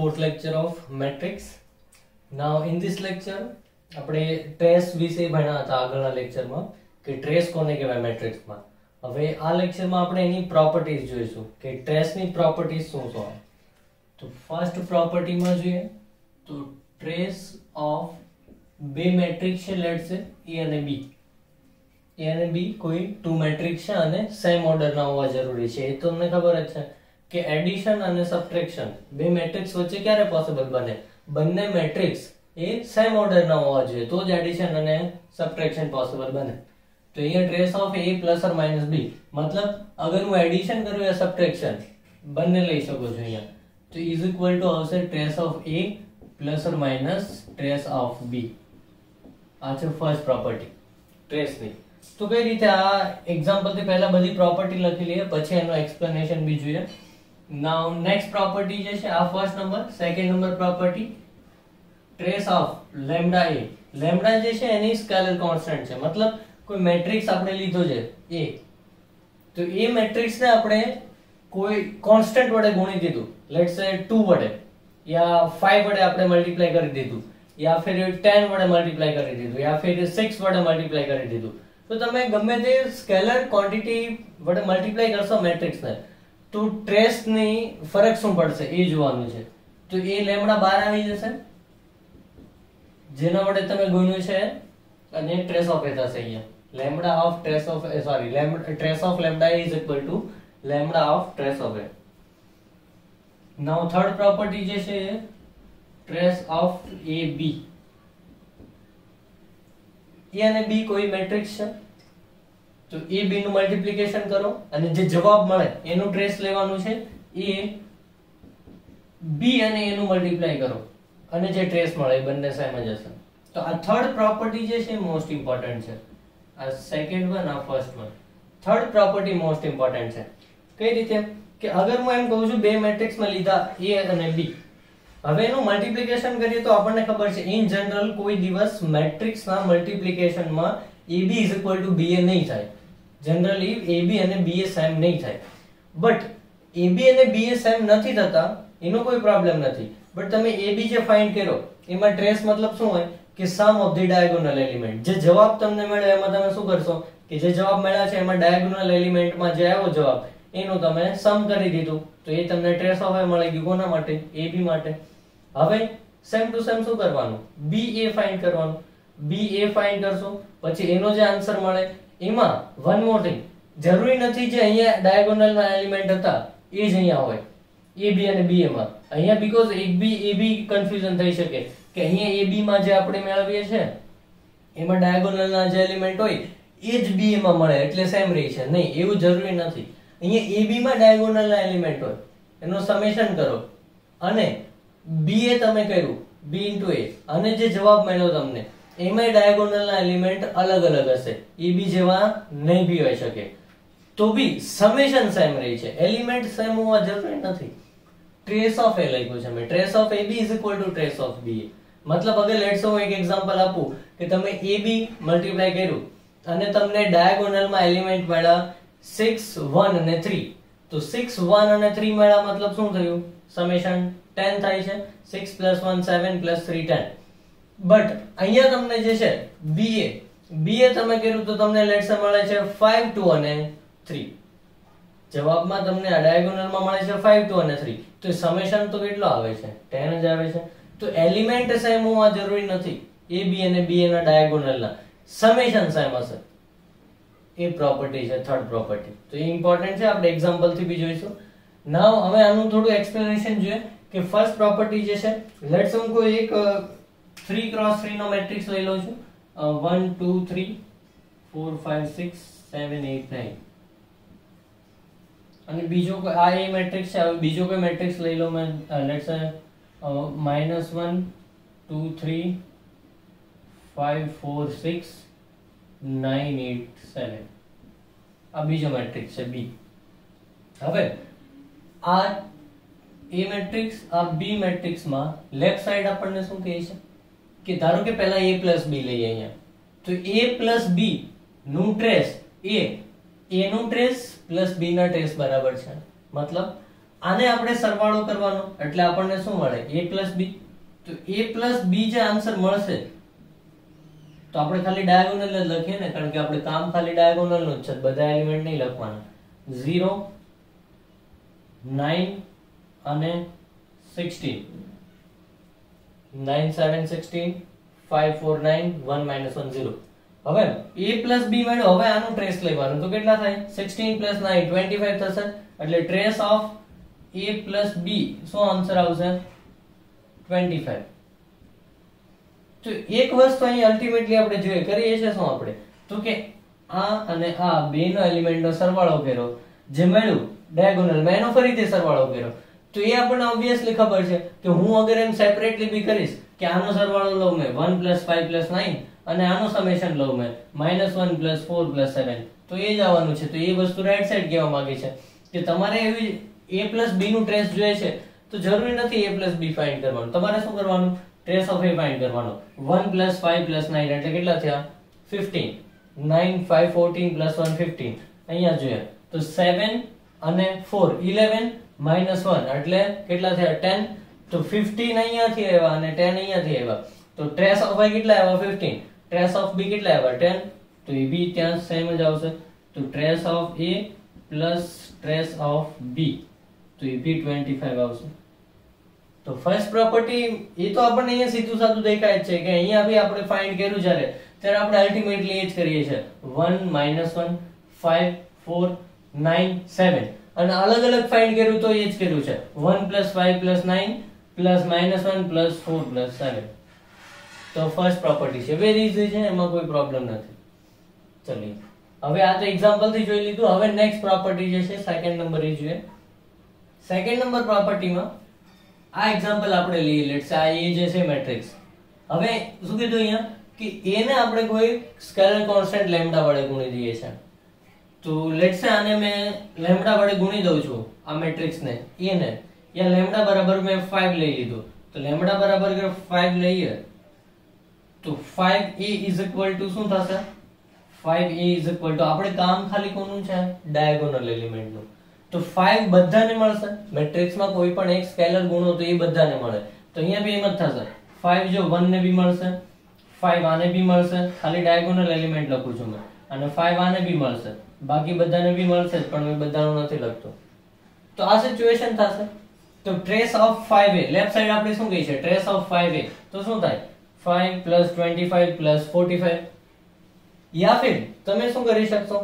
fourth lecture of matrix. Now in this lecture આપણે trace વિશે ભણ્યા હતા આગળના લેક્ચરમાં કે ટ્રેસ કોને કહેવાય મેટ્રિક્સમાં. હવે આ લેક્ચરમાં આપણે એની પ્રોપર્ટીઝ જોઈશું કે ટ્રેસની પ્રોપર્ટીઝ શું શું હોય. તો ફર્સ્ટ પ્રોપર્ટીમાં જોઈએ તો ટ્રેસ ઓફ બે મેટ્રિક્સ છે, લેટ્સ સે A અને B. A અને B કોઈ ટુ મેટ્રિક્સ છે અને સેમ ઓર્ડરના હોવા જરૂરી છે. એ તો તમને ખબર જ છે કે એડિશન અને સબટ્રેક્શન બે મેટ્રિક્સ વચ્ચે ક્યારે પોસિબલ બને? બંને મેટ્રિક્સ એ સેમ ઓર્ડરના હોવા જોઈએ તો જ એડિશન અને સબટ્રેક્શન પોસિબલ બને. તો અહીંયા trace of A plus or minus B મતલબ અગર હું એડિશન કરું યા સબટ્રેક્શન બંને લઈ શકું છું અહીંયા, તો ઇઝ ઇક્વલ ટુ આવશે trace of A plus or minus trace of B. આ છે ફર્સ્ટ પ્રોપર્ટી ટ્રેસની. તો કઈ રીતે આ એક્ઝામ્પલ થી પહેલા બધી પ્રોપર્ટી લખી લઈએ પછી એનો એક્સપ્લેનેશન બી જોઈએ. નાઉ નેક્સ્ટ પ્રોપર્ટી જે છે આ first number. Second number property trace of lambda A. Lambda જે છે એની સ્કેલર કોન્સ્ટન્ટ છે, મતલબ કોઈ મેટ્રિક્સ આપણે લીધો છે A, તો એ મેટ્રિક્સ ને આપણે કોઈ કોન્સ્ટન્ટ વડે ગુણી દીધું, લેટ્સ સે 2 વડે યા 5 વડે આપણે મલ્ટીપ્લાય કરી દીધું યા ફિર 10 વડે મલ્ટીપ્લાય કરી દીધું યા ફિર 6 વડે મલ્ટીપ્લાય કરી દીધું. તો તમે ગમે તે સ્કેલર ક્વોન્ટિટી વડે મલ્ટીપ્લાય કરશો મેટ્રિક્સને તો ટ્રેસની ફરક શું પડશે એ જોવાનું છે. તો એ લેમ્ડા 12 આવી જશે જેના વડે તમે ગુણ્યું છે અને ટ્રેસ ઓફ એ થશે. અહીંયા lambda of trace of trace of lambda is equal to lambda of trace of A. Now third property જે છે trace of A B. A અને B કોઈ મેટ્રિક્સ છે તો A B નું મલ્ટીપ્લિકેશન કરો અને જે જવાબ મળે એનું ટ્રેસ લેવાનું છે. A B અને A નું મલ્ટીપ્લાય કરો અને જે ટ્રેસ મળે એ બંને સેમ જ હશે. તો આ થર્ડ પ્રોપર્ટી જે છે મોસ્ટ ઇમ્પોર્ટન્ટ છે. આ સેકન્ડ વન આ first one. Third property most important છે. કઈ રીતે કે અગર હું એમ કહું છું બે મેટ્રિક્સ માં લીધા A અને B, હવે એનું મલ્ટીપ્લિકેશન કરીએ તો આપણને ખબર છે ઇન જનરલ કોઈ દિવસ મેટ્રિક્સના મલ્ટીપ્લિકેશનમાં AB BA નહીં થાય. જનરલી AB અને BA સેમ નહીં થાય. બટ AB અને BA સેમ નથી થતા એનો કોઈ પ્રોબ્લેમ નથી. બટ તમે AB જે ફાઇન્ડ કરો એમાં ટ્રેસ મતલબ શું હોય કે સમ ઓફ ધી ડાયગોનલ એલિમેન્ટ. જે જવાબ તમને મળે એમાં તમે શું કરશો કે જે જવાબ મળ્યા છે એમાં ડાયગોનલ એલિમેન્ટમાં જે આવ્યો જવાબ એનું તમે સમ કરી દીધું તો એ તમને ટ્રેસ ઓફ એ મળી ગયું. કોના માટે? AB માટે. હવે સેમ ટુ સેમ શું કરવાનું? BA ફાઇન્ડ કરવાનું. BA ફાઇન્ડ કરશો પછી એનો જે આન્સર મળે એમાં વન મોર થિંગ, જરૂરી નથી જે અહીંયા ડાયગોનલ ના એલિમેન્ટ હતા એ જ અહીંયા હોય AB અને BA માં. અહીંયા બીકોઝ એક બી AB કન્ફ્યુઝન થઈ શકે કે અહીંયા AB માં જે આપણે મેળવીએ છે એમાં ડાયગોનલ ના જે એલિમેન્ટ હોય એ જ BA માં મળે એટલે સેમ રહી છે. નહીં, એવું જરૂરી નથી. અહીંયા AB માં ડાયગોનલ ના એલિમેન્ટ હોય એનો સમેશન કરો અને BA તમે કર્યું B into A અને જે જવાબ મળ્યો તમને એમાં ડાયગોનલ ના એલિમેન્ટ અલગ અલગ હશે, AB જેવા નહીં બી હોઈ શકે તો બી સમેશન સેમ રહી છે. એલિમેન્ટ સેમ હોવા જરૂરી નથી. ટ્રેસ ઓફ A લખ્યું છે મેં. Trace of AB is equal to trace of BA. મતલબ અગર લેટ્સ હું એક એક્ઝામ્પલ આપું કે તમે AB મલ્ટીપ્લાય કર્યું અને તમને ડાયગોનલ માં એલિમેન્ટ મળ્યા 6 1 અને 3, તો 6 1 અને 3 મળ્યા મતલબ શું થયું? સમેશન 10 થાય છે. 6 + 1 7 + 3 10. બટ અહીંયા તમને જે છે BA તમે કર્યું તો તમને લેટ્સ મળે છે 5 2 અને 3. જવાબમાં તમને આ ડાયગોનલ માં મળે છે 5 2 અને 3, તો સમેશન તો કેટલો આવે છે? 10 જ આવે છે. તો એલિમેન્ટ સેમ હોવા જરૂરી નથી AB અને BA ના ડાયગોનલ ના, સમેશન સેમ હશે. એ પ્રોપર્ટી છે થર્ડ પ્રોપર્ટી. તો એ ઇમ્પોર્ટન્ટ છે, આપણે એક્ઝામ્પલ થી બી જોઈશું. નાઉ હવે આનું થોડું એક્સપ્લેનેશન જોઈએ કે ફર્સ્ટ પ્રોપર્ટી જે છે લેટ્સ હું કોઈ એક 3x3 નો મેટ્રિક્સ લઈ લઉં છું. 1 2 3 4 5 6 7 8 9 અને બીજો કોઈ આ એ મેટ્રિક્સ છે. હવે બીજો કોઈ મેટ્રિક્સ લઈ લો મેં, લેટ્સ સે -1 2 3 5 4 6 9 8 7. આ બીજો મેટ્રિક્સ છે B. હવે આ A મેટ્રિક્સ આ B મેટ્રિક્સ માં લેફ્ટ સાઈડ આપણને શું કહે છે કે ધારો કે પહેલા A plus B લઈએ અહીંયા, તો A plus B નું ટ્રેસ A નું ટ્રેસ પ્લસ B ના ટ્રેસ બરાબર છે. મતલબ આને આપણે સરવાળો કરવાનો એટલે આપણને શું મળે a plus b. તો a plus b જે આન્સર મળશે તો આપણે ખાલી ડાયાગોનલ જ લખીએ ને, કારણ કે આપણે કામ ખાલી ડાયાગોનલ નું જ છે, બધા એલિમેન્ટ નહીં લખવાના. 0 9 અને 16 9 7 16 5 4 9 1 1 0. હવે a plus b મળ્યો. હવે આનું ટ્રેસ લેવાનું તો કેટલા થાય 16 plus 9 25 થશે. એટલે trace of a plus b શું આન્સર આવશે 25. તો એક વસ્તુ અહીં અલ્ટિમેટલી આપણે જોઈએ કરીએ છે શું આપણે તો કે આ અને આ બેનો એલિમેન્ટનો સરવાળો કર્યો, જે મળ્યું ડાયાગોનલ માં એનો ફરીથી સરવાળો કર્યો. તો એ આપણને ઓબ્વિયસલી ખબર છે કે હું અગર એમ સેપરેટલી બી કરીશ કે આનો સરવાળો લઉં મેં 1 plus 5 plus 9 અને આનો સમેશન લઉં મેં -1 plus 4 plus 7 તો એ જ આવવાનું છે. તો એ વસ્તુ રાઈટ સાઈડ કહેવા માંગે છે કે તમારે એવી a plus b નું ટ્રેસ જોઈએ છે તો જરૂરી નથી a plus b ફાઇન્ડ કરવાનું. તમારે શું કરવાનું ટ્રેસ ઓફ a ફાઇન્ડ કરવાનો. 1 plus 5 plus 9 એટલે કેટલા થયા 15. 9 5 14 plus 1 15. અહીંયા જોઈએ તો 7 અને 4 11 -1 એટલે કેટલા થયા 10. તો 15 અહીંયાથી આવ્યા અને 10 અહીંયાથી આવ્યા. તો ટ્રેસ ઓફ a કેટલા આવ્યા 15. ટ્રેસ ઓફ b કેટલા આવ્યા 10. તો એ બી ત્યાં સેમ જ આવશે. તો trace of a plus trace of b તો એ બી 25 આવશે. તો ફર્સ્ટ પ્રોપર્ટી એ તો આપણને અહીંયા સીધું સાધું દેખાય છે કે અહીંયા બી આપણે ફાઇન્ડ કર્યું ત્યારે આપણે અલ્ટિમેટલી એ જ કરીએ છીએ 1 -1 5 4 9 7 અને અલગ અલગ ફાઇન્ડ કર્યું તો એ જ કર્યું છે 1 plus 5 plus 9 plus -1 plus 4 plus 7. તો ફર્સ્ટ પ્રોપર્ટી છે વેરી ઈઝી છે, એમાં કોઈ પ્રોબ્લેમ નથી. ચલીએ હવે આ તો એક્ઝામ્પલ થી જોઈ લીધું. હવે નેક્સ્ટ પ્રોપર્ટી જે છે સેકન્ડ નંબર એ જોઈએ. સેકન્ડ નંબર પ્રોપર્ટીમાં આ એક્ઝામ્પલ આપણે લઈએ. લેટ્સ સે આ એ જે છે મેટ્રિક્સ. હવે શું કીધું અહીંયા કે a ને આપણે કોઈ સ્કેલર કોન્સ્ટન્ટ લેમ્ડા વડે ગુણી દઈએ છે. તો લેટ્સ સે આને મેં લેમ્ડા વડે ગુણી દઉં છું આ મેટ્રિક્સ ને a ને. યા લેમ્ડા બરાબર મેં 5 લઈ લીધું. તો લેમ્ડા બરાબર અગર 5 લઈએ તો 5a = શું થશે 5a = આપણે કામ ખાલી કોનું છે ડાયાગોનલ એલિમેન્ટ નું. તો 5 બધાને મળશે. મેટ્રિક્સમાં કોઈ પણ એક સ્કેલર ગુણો તો એ બધાને મળે. તો અહીંયા બી એમ જ થશે 5 જો 1 ને બી મળશે 5 આને બી મળશે, ખાલી ડાયાગોનલ એલિમેન્ટ લખું છું મેં, અને 5 આને બી મળશે, બાકી બધાને બી મળશે પણ મેં બધાનું નથી લખતો. તો આ સિચ્યુએશન થશે. તો trace of 5a left side આપણે શું કહી છે ટ્રેસ ઓફ 5a તો શું થાય 5 plus 25 plus 45. યા ફિર તમે શું કરી શકશો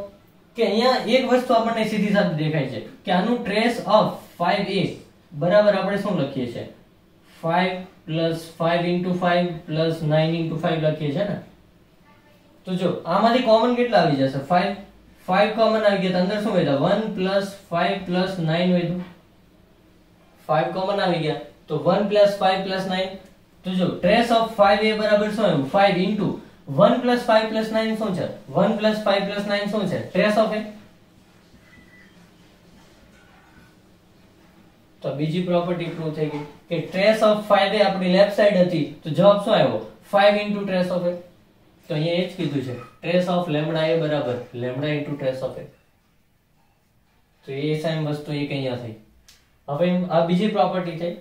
કે અહીંયા એક વસ્તુ આપણને સીધી સાધી દેખાય છે કે આનું ટ્રેસ ઓફ 5a બરાબર આપણે શું લખીએ છીએ 5 plus 5 into 5 plus 9 into 5 લખીએ છીએ ને. તો જો આમાંથી કોમન કેટલા આવી જશે 5 કોમન આવી ગયા તો અંદર શું વધ્યા 1 plus 5 plus 9 વધ્યું. 5 કોમન આવી ગયા તો 1 plus 5 plus 9. તો જો ટ્રેસ ઓફ 5a બરાબર શું આવ્યું 5 into 1 plus 5 plus 9 શું છે 1 plus 5 plus 9 શું છે ટ્રેસ ઓફ a. તો બીજી પ્રોપર્ટી પ્રૂવ થઈ ગઈ કે ટ્રેસ ઓફ 5a આપણી લેફ્ટ સાઈડ હતી તો જવાબ શું આવ્યો 5 into ટ્રેસ ઓફ a. તો અહીંયા એ જ કીધું છે ટ્રેસ ઓફ લેમ્ડા a બરાબર lambda into trace of a. તો એ સેમ વસ્તુ એક અહીંયા થઈ. હવે આ બીજી પ્રોપર્ટી થઈ.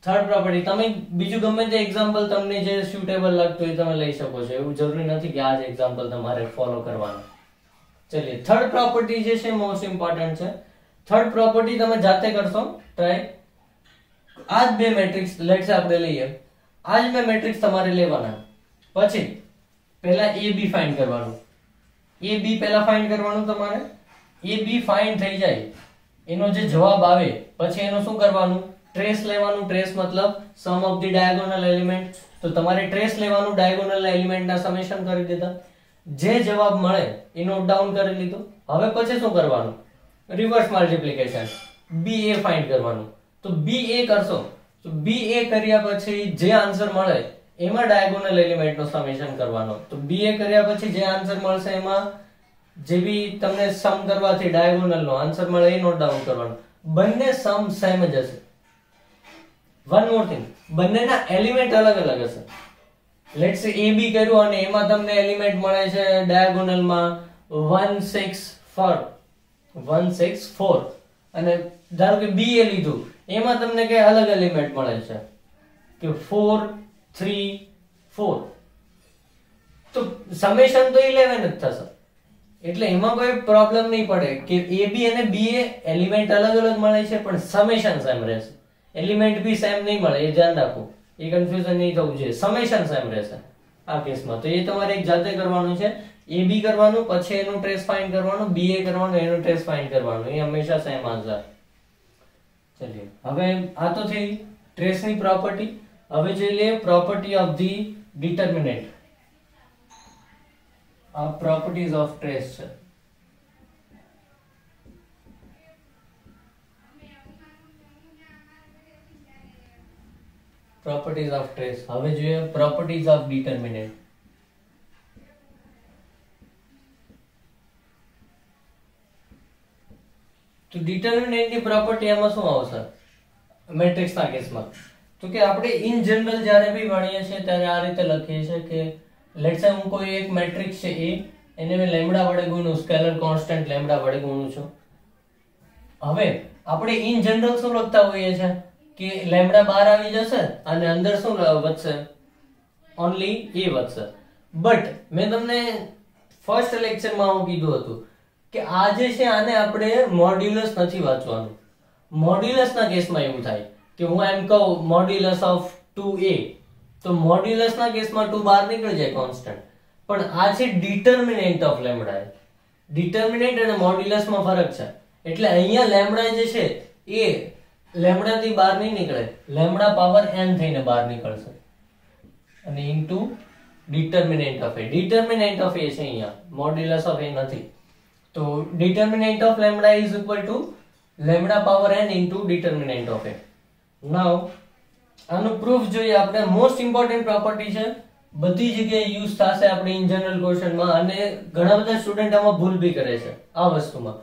થર્ડ પ્રોપર્ટી તમે બીજું ગમે તે એક્ઝામ્પલ તમને જે સુટેબલ લાગતું હોય તમે લઈ શકો છો. એવું જરૂરી નથી કે આ જ એક્ઝામ્પલ તમારે ફોલો કરવાનું. ચલિए થર્ડ પ્રોપર્ટી જે છે મોસ્ટ ઇમ્પોર્ટન્ટ છે. થર્ડ પ્રોપર્ટી તમે જાતે કરશો ટ્રાય. આ જ બે મેટ્રિક્સ લેટ્સ આપણે લઈએ. આ જ બે મેટ્રિક્સ તમારે લેવાના. પછી પહેલા a b ફાઇન્ડ કરવાનું. a b પહેલા ફાઇન્ડ કરવાનું તમારે. a b ફાઇન્ડ થઈ જાય એનો જે જવાબ આવે પછી એનો શું કરવાનું ટ્રેસ લેવાનું. ટ્રેસ મતલબ સમ ઓફ ધી ડાયાગોનલ એલિમેન્ટ. તો તમારે ટ્રેસ લેવાનું ડાયાગોનલ એલિમેન્ટના સમેશન કરી દીધા. જે જવાબ મળે એ નોટ ડાઉન કરી લીધો. હવે પછી શું કરવાનું રિવર્સ મલ્ટીપ્લિકેશન ba ફાઇન્ડ કરવાનું. તો ba કરશો તો ba કર્યા પછી જે આન્સર મળે એમાં ડાયાગોનલ એલિમેન્ટનો સમેશન કરવાનો. તો ba કર્યા પછી જે આન્સર મળશે એમાં જે બી તમને સમ કરવાથી ડાયાગોનલનો આન્સર મળે એ નોટ ડાઉન કરવાનો. બંને સમ સેમ જ હશે. વન મોર થિંગ બંનેના એલિમેન્ટ અલગ અલગ હશે. લેટ્સ સે ab કર્યું અને એમાં તમને એલિમેન્ટ મળે છે ડાયાગોનલમાં 1 6 4 અને ધારો કે બી એ લીધું, એમાં તમને કઈ અલગ એલિમેન્ટ મળે છે કે 4 3 4, તો સમેશન તો 11 જ થશે, એટલે એમાં કોઈ પ્રોબ્લેમ નહીં પડે કે એ બી અને બી એ એલિમેન્ટ અલગ અલગ મળે છે પણ સમેશન સેમ રહેશે, એલિમેન્ટ બી સેમ નહીં મળે, એ ધ્યાન રાખો, એ કન્ફ્યુઝન નહીં થવું જોઈએ, સમેશન સેમ રહેશે આ કેસમાં. તો એ તમારે એક જાતે કરવાનું છે, એ બી કરવાનું, પછી એનું ટ્રેસ ફાઇન્ડ કરવાનું, બી એ કરવાનું, એનું ટ્રેસ ફાઇન્ડ કરવાનું, એ હંમેશા સેમ આન્સર. ચલિए હવે આ તો થઈ ટ્રેસની પ્રોપર્ટી. હવે જોઈ લઈએ પ્રોપર્ટી ઓફ ધી ડિટર્મિનન્ટ. આ પ્રોપર્ટીઝ ઓફ ટ્રેસ છે. Properties of trace. હવે જોઈએ પ્રોપર્ટીઝ ઓફ ડિટર્મિનન્ટ. તો ડિટર્મિનન્ટ ની પ્રોપર્ટી એમાં શું આવશે મેટ્રિક્સ ના કેસમાં? તો કે આપણે ઇન જનરલ જ્યારે બી ભણીએ છીએ ત્યારે આ રીતે લખીએ છીએ કે લેટ્સ સે હું કોઈ એક મેટ્રિક્સ છે A, એને મેં લેમ્ડા વડે ગુણું, સ્કેલર કોન્સ્ટન્ટ લેમ્ડા વડે ગુણું છું. હવે આપણે ઇન જનરલ શું લખતા હોઈએ છીએ કે લેમ્ડા બહાર આવી જશે અને અંદર શું વધશે? ઓન્લી A વધશે. બટ મેં તમને ફર્સ્ટ લેક્ચરમાં હું કીધું હતું કે આ જે છે આને આપણે મોડ્યુલસ નથી વાંચવાનું. મોડ્યુલસ ના કેસમાં એવું થાય કે હું એમ કહું મોડ્યુલસ ઓફ 2a, તો મોડ્યુલસ ના કેસમાં 2 બહાર નીકળી જાય કોન્સ્ટન્ટ, પણ આ છે ડિટર્મિનન્ટ ઓફ લેમ્ડા. ડિટર્મિનન્ટ અને મોડ્યુલસ માં ફરક છે, એટલે અહીંયા લેમ્ડા જે છે એ લેમ્ડા થી બહાર નહીં નીકળે, લેમ્ડા પાવર n થઈને બહાર નીકળશે અને into determinant of a. Determinant of a છે અહીંયા, મોડ્યુલસ ઓફ a નથી. તો determinant of lambda is equal to lambda power n into determinant of a. Now આનું પ્રૂફ જોઈએ આપણે. મોસ્ટ ઇમ્પોર્ટન્ટ પ્રોપર્ટી છે, બધી જગ્યાએ યુઝ થશે આપણે ઇન જનરલ ક્વેશ્ચનમાં, અને ઘણા બધા સ્ટુડન્ટ આમાં ભૂલ બી કરે છે આ વસ્તુમાં.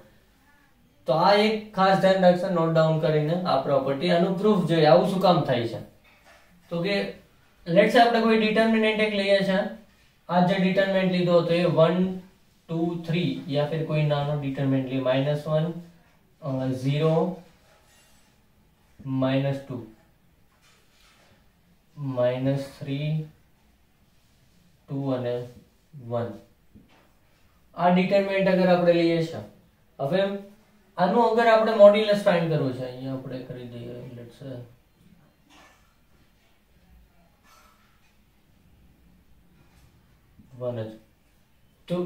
તો આ એક ખાસ ધ્યાન રાખશે, નોટ ડાઉન કરીને આ પ્રોપર્ટી. આનું પ્રૂફ જોઈએ આવું શું કામ થાય છે. તો કે લેટ્સ સે આપણે કોઈ ડિટર્મિનન્ટ એક લઈએ છે, આ જે ડિટર્મિનન્ટ લીધો હતો એ 1 2 3 या फिर कोई नानो डिटरमिनेंट ली -1 0 -2 -3 2 અને 1 આ ડિટરમિનન્ટ અગર આપણે લઈએ છે. હવે આનું અગર આપણે મોડ્યુલસ ફાઇન્ડ કરવું છે, અહીંયા આપણે કરી દઈએ લેટ્સ સે 1 જ. તો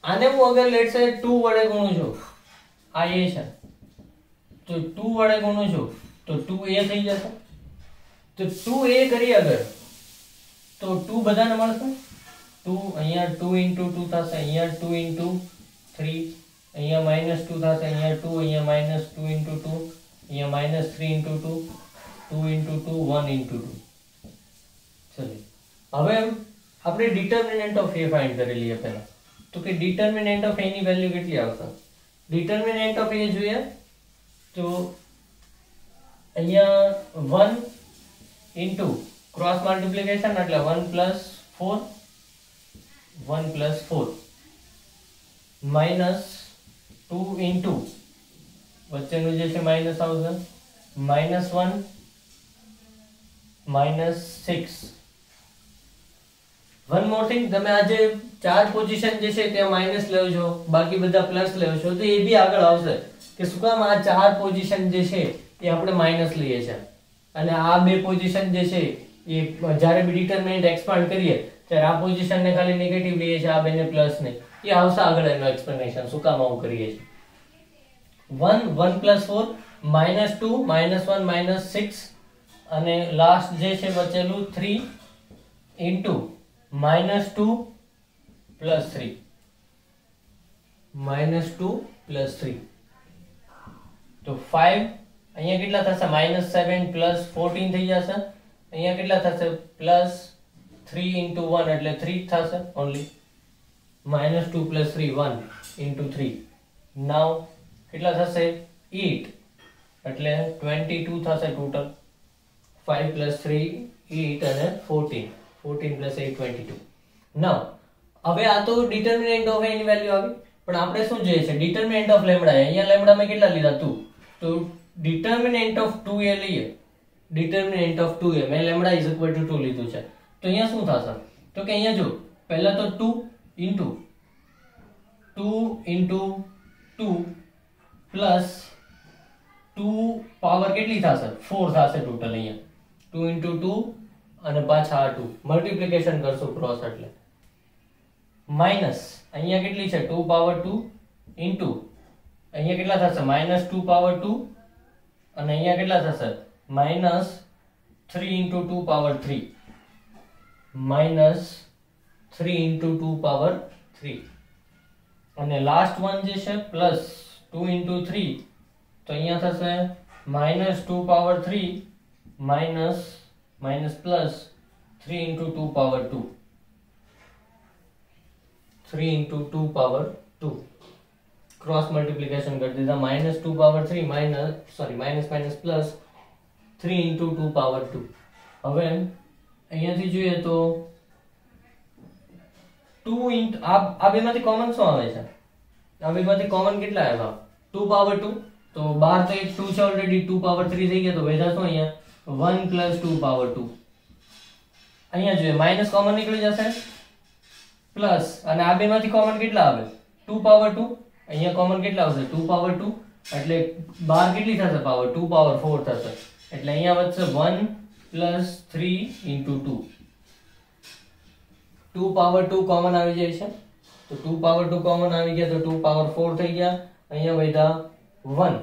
આને હું અગર લેટ્સ સે 2 વડે ગુણું છું, આ a છે, તો 2 વડે ગુણું છું તો 2a થઈ જશે. તો 2a કરીએ અગર તો 2 બધાને મળશે. 2 અહીંયા 2 into 2 થશે, અહીંયા 2 into 3, અહીંયા -2 થશે, અહીંયા 2, અહીંયા -2 into 2, અહીંયા -3 into 2, 2 into 2, 1 into 2. ચલો હવે આપણે ડિટર્મિનન્ટ ઓફ a ફાઇન્ડ કરી લઈએ પહેલા. તો કે ડિટર્મિનન્ટ ઓફ a ની વેલ્યુ કેટલી આવશે? ડિટર્મિનન્ટ ઓફ a જોઈએ તો અહીંયા 1 into ક્રોસ મલ્ટીપ્લિકેશન એટલે 1 + 4 1 + 4 -2 into વચ્ચેનું જે છે માઈનસ આવશે -1 -6. વન મોર થિંગ, તમે આ જે ચાર પોઝિશન જે છે ત્યાં માઈનસ લેવો છો, બાકી બધા પ્લસ લેવો છો, તો એ બી આગળ આવશે કે શું કામ આ ચાર પોઝિશન જે છે એ આપણે માઈનસ લઈએ છીએ, અને આ બે પોઝિશન જે છે એ જ્યારે બી ડિટરમિનન્ટ એક્સપાન્ડ કરીએ ત્યારે આ પોઝિશન ને ખાલી નેગેટિવ લઈએ છીએ, આ બેને પ્લસ ને, એ આવશે આગળ એનું એક્સપ્લેનેશન શું કામ આવું કરીએ છીએ. 1 1 + 4 -2 -1 -6 અને લાસ્ટ જે છે બચેલું 3 into -2 + 3 -2 + 3 તો 5. અહીંયા કેટલા થશે? -7 + 14 થઈ જશે. અહીંયા કેટલા થશે? +3 into 1 એટલે 3 થશે ઓન્લી. -2 + 3 1 into 3. નાઉ કેટલા થશે? 8 એટલે 22 થશે ટોટલ. 5 + 3 8 અને 14 + 8 22. નાઉ હવે આ તો ડિટર્મિનન્ટ ઓફ a ની વેલ્યુ આવી, પણ આપણે શું જોઈએ છે? Determinant of lambda. અહીંયા લેમ્ડા મેં કેટલા લીધા? 2. તો ડિટર્મિનન્ટ ઓફ 2a લઈએ, ડિટર્મિનન્ટ ઓફ 2a મેં લેમ્ડા ઇઝ ઇક્વલ ટુ 2 લીધું છે, તો અહીંયા શું થશે? તો કે અહીંયા જો પહેલા તો 2 into 2 પ્લસ 2 પાવર કેટલી થશે? 4 થશે ટોટલ અહીંયા 2 into 2 અને પાછા 2 મલ્ટીપ્લિકેશન કરશું ક્રોસ એટલે માઈનસ અહીંયા કેટલી છે 2 પાવર 2 into અહીંયા કેટલા થશે -2 પાવર 2 અને અહીંયા કેટલા થશે -3 into 2 પાવર 3 -3 into 2 પાવર 3 અને લાસ્ટ વન જે છે પ્લસ 2 into 3 તો અહીંયા થશે -2 power 3 minus plus 3 into 2 power 2 3 into 2 power 2 cross multiplication कर दीधा -2 power 3 minus plus 3 into 2 power 2 હવે અહીંયાથી જોઈએ તો 2 into આ બેમાંથી કોમન શું આવે છે? આ બેમાંથી કોમન કેટલા આવ્યા? 2 પાવર 2 તો બહાર તો એક 2 છે ઓલરેડી 2 પાવર 3 થઈ ગયા તો વધ્યા શું અહીંયા 1 plus 2 પાવર 2 અહીંયા જોઈએ માઈનસ કોમન નીકળી જશે પ્લસ અને આ બેમાંથી કોમન કેટલા આવે 2 પાવર 2 અહીંયા કોમન કેટલા આવશે 2 પાવર 2 એટલે બહાર કેટલી થશે પાવર 2 પાવર 4 થશે એટલે અહીંયા વધશે 1 plus 3 into 2 2 પાવર 2 કોમન આવી જાય છે તો 2 પાવર 2 કોમન આવી ગયા તો 2 પાવર 4 થઈ ગયા અહીંયા વધ્યા 1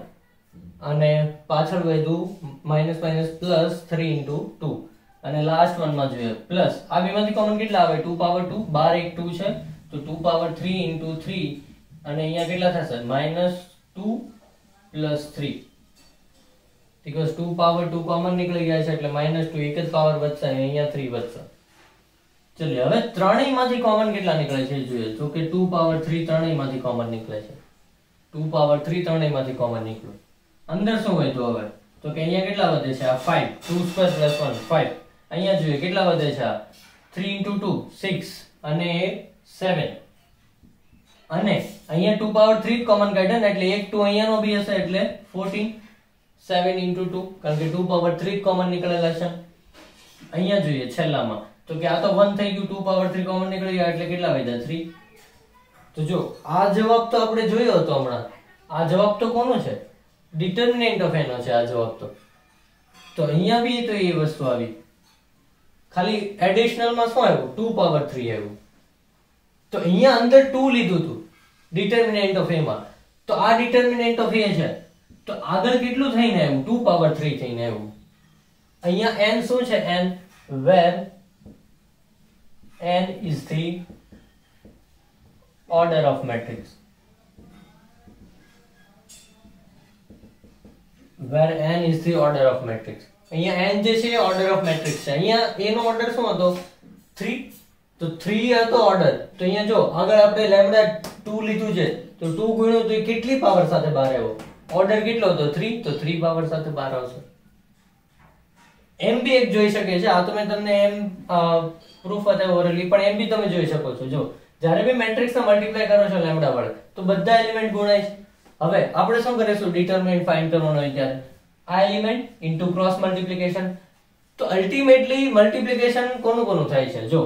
અને પાછળ વધ્યું માઈનસ પ્લસ 3 into 2 અને લાસ્ટ વન માં જોઈએ પ્લસ આ બેમાંથી કોમન કેટલા આવે 2 પાવર 2 બાર એક 2 છે તો 2 પાવર 3 into 3 અને અહીંયા કેટલા થશે -2 plus 3 because 2 પાવર 2 કોમન નીકળી ગયા છે એટલે -2 એક જ પાવર વધશે અને અહીંયા 3 વધશે ચલો હવે ત્રણેયમાંથી કોમન કેટલા નીકળે છે જોઈએ તો કે 2 પાવર 3 ત્રણેયમાંથી કોમન નીકળે છે 2 પાવર 3 ત્રણેયમાંથી કોમન નીકળ્યું અંદર શું હોય તો હવે તો કે અહીંયા કેટલા વધે છે આ 5 2 square plus 1 5 અહીંયા જોઈએ કેટલા વધે છે આ 3 into 2 6 અને 7 અને અહીંયા 2 પાવર 3 કોમન કાઢ્યા ને એટલે એક 2 અહીંયાનો બી હશે એટલે 14 7 into 2 કારણ કે 2 પાવર 3 કોમન નીકળેલા છે અહીંયા જોઈએ છેલ્લામાં તો કે આ તો 1 થઈ ગયું 2 પાવર 3 કોમન નીકળી ગયા એટલે કેટલા વધ્યા 3 તો જો આ જવાબ તો આપણે જોયો હતો હમણાં આ જવાબ તો કોનો છે ડિટર્મિનન્ટ ઓફ એનો છે આ જવાબ તો અહીંયા બી તો એ વસ્તુ આવી ખાલી એડિશનલ માં શું આવ્યું 2 પાવર 3 આવ્યું તો અહીંયા અંદર 2 લીધું હતું ડિટર્મિનન્ટ ઓફ એ માં તો આ ડિટર્મિનન્ટ ઓફ એ છે તો આગળ કેટલું થઈને આવ્યું 2 પાવર 3 થઈને આવ્યું અહીંયા n શું છે n where n is the order of matrix where n is the order of matrix અહીંયા n જે છે ઓર્ડર ઓફ મેટ્રિક્સ છે અહીંયા a નો ઓર્ડર શું હતો 3 તો 3 હતો ઓર્ડર તો અહીંયા જો આગળ આપણે લેમ્ડા 2 લીધું છે તો 2 ગુણ્યો તો કેટલી પાવર સાથે બહાર આવ્યો ઓર્ડર કેટલો હતો 3 તો 3 પાવર સાથે બહાર આવશે એમ બી એક જોઈ શકે છે આ તો મેં તમને એમ પ્રૂફ બતાવ્યો ઓરલી પણ એમ બી તમે જોઈ શકો છો જો જ્યારે બી મેટ્રિક્સ ને મલ્ટીપ્લાય કરો છો લેમ્ડા વડે તો બધા એલિમેન્ટ ગુણાય છે હવે આપણે શું કરીશું ડિટરમિનન્ટ ફાઇન્ડ કરવાનો હોય ત્યારે આ એલિમેન્ટ ઇન્ટુ ક્રોસ મલ્ટીપ્લિકેશન તો અલ્ટિમેટલી મલ્ટીપ્લિકેશન કોનું થાય છે જો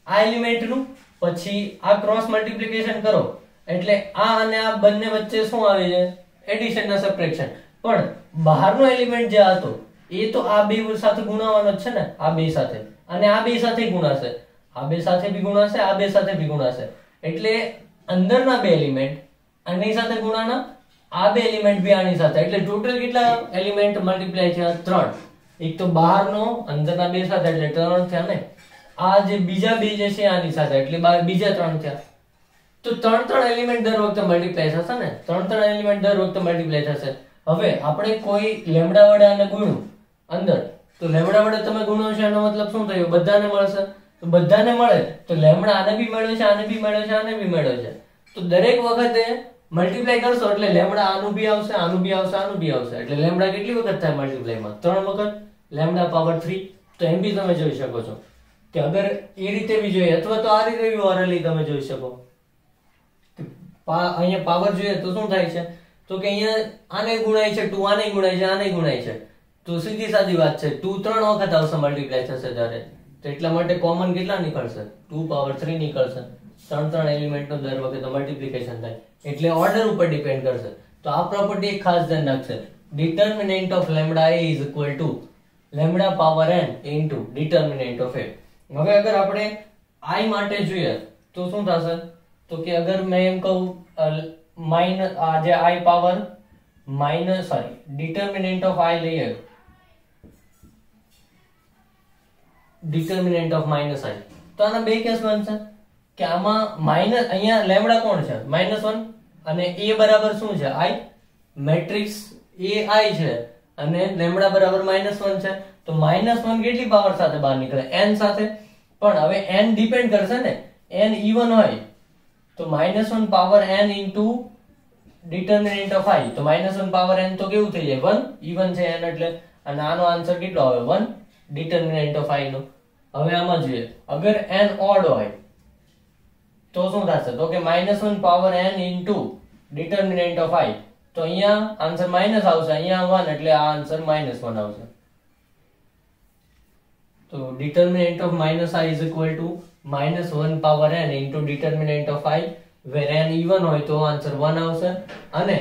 આ એલિમેન્ટ નું પછી આ ક્રોસ મલ્ટીપ્લિકેશન કરો એટલે આ અને આ બંને વચ્ચે શું આવે છે એડિશન ના સબટ્રેક્શન પણ બહારનો એલિમેન્ટ જે હતો એ તો આ બે સાથે ગુણાવાનો જ છે ને આ બે સાથે અને આ બે સાથે ગુણાશે આ બે સાથે બી ગુણાશે આ બે સાથે બી ગુણાશે એટલે અંદરના બે એલિમેન્ટ આની સાથે ગુણાના આ બે એલિમેન્ટ બી આની સાથે એટલે ટોટલ કેટલા એલિમેન્ટ મલ્ટીપ્લાય થયા 3 એક તો બહારનો અંદરના બે સાથે એટલે 3 થયા ને આ જે બીજા બે જે છે આની સાથે એટલે બીજા 3 થયા તો 3 એલિમેન્ટ દર વખતે મલ્ટીપ્લાય થશે ને 3 એલિમેન્ટ દર વખતે મલ્ટીપ્લાય થશે હવે આપણે કોઈ લેમ્ડા વડે આને ગુણ્યું અંદર તો લેમ્ડા વડે તમે ગુણો છો એનો મતલબ શું થયો બધાને મળશે તો બધાને મળે તો લેમ્ડા આને બી મળ્યો છે આને બી મળ્યો છે આને બી મળ્યો છે તો દરેક વખતે મલ્ટીપ્લાય કરશો એટલે લેમ્ડા આનું બી આવશે આનું બી આવશે આનું બી આવશે એટલે લેમ્ડા કેટલી વખત થાય મલ્ટીપ્લાય માં 3 વખત લેમ્ડા પાવર 3 તો એમ બી તમે જોઈ શકો છો કે અગર એ રીતે બી જોઈએ અથવા તો આ રીતે બી ઓરલી તમે જોઈ શકો અહીંયા પાવર જોઈએ તો શું થાય છે તો કે અહીંયા આને ગુણાય છે 2, આને ગુણાય છે, આને ગુણાય છે, તો સીધી સાદી વાત છે 2 3 વખત આવશે મલ્ટીપ્લાય થશે ત્યારે, તો એટલા માટે કોમન કેટલા નીકળશે? 2 3 નીકળશે. 3 એલિમેન્ટ નો દર વખતે મલ્ટીપ્લિકેશન થાય એટલે ઓર્ડર ઉપર ડિપેન્ડ કરશે. તો આ પ્રોપર્ટી એક ખાસ ધ્યાન રાખશે. Determinant of lambda a is equal to lambda power n into determinant of a. હવે અગર આપણે i માટે જોઈએ તો શું થશે? તો કે અગર મેં એમ કહું માઇનસ આ જે i power minus sorry determinant of i લઈએ, ડિટર્મિનન્ટ ઓફ માઇનસ i, તો આના બે કેસ બનશે કે આમાં માઇનસ અહીંયા લેમ્ડા કોણ છે? -1 અને a બરાબર શું છે? i. મેટ્રિક્સ a i છે અને લેમ્ડા બરાબર -1 છે, તો -1 કેટલી પાવર સાથે બહાર નીકળે? n સાથે. પણ હવે n ડિપેન્ડ કરશે ને, n even હોય તો -1 power n into determinant of i, તો -1 પાવર n તો કેવું થઈ જાય? 1. even છે n એટલે, અને આનો આન્સર કેટલો આવે? 1 ડિટર્મિનન્ટ ઓફ i નો. હવે આમાં જોઈએ, અગર n ઓડ હોય તો શું થશે? તો કે -1 power n into determinant of i, તો અહીંયા આન્સર માઇનસ આવશે, અહીંયા 1 એટલે આ આન્સર -1 આવશે. તો determinant of -i is equal to -1 power n into determinant of i, where n even હોય તો આન્સર 1 આવશે. અને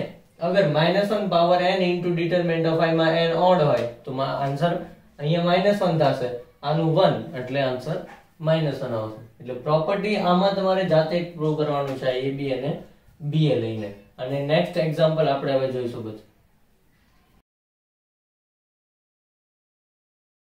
અગર -1 power n into determinant of i માં n ઓડ હોય તો આન્સર અહીંયા -1 થશે, આનું 1 એટલે આન્સર -1 આવશે. એટલે પ્રોપર્ટી આમાં તમારે જાતે પ્રૂવ કરવાનું છે a b અને b એ લઈને. અને નેક્સ્ટ એક્ઝામ્પલ આપણે હવે જોઈશું પછી.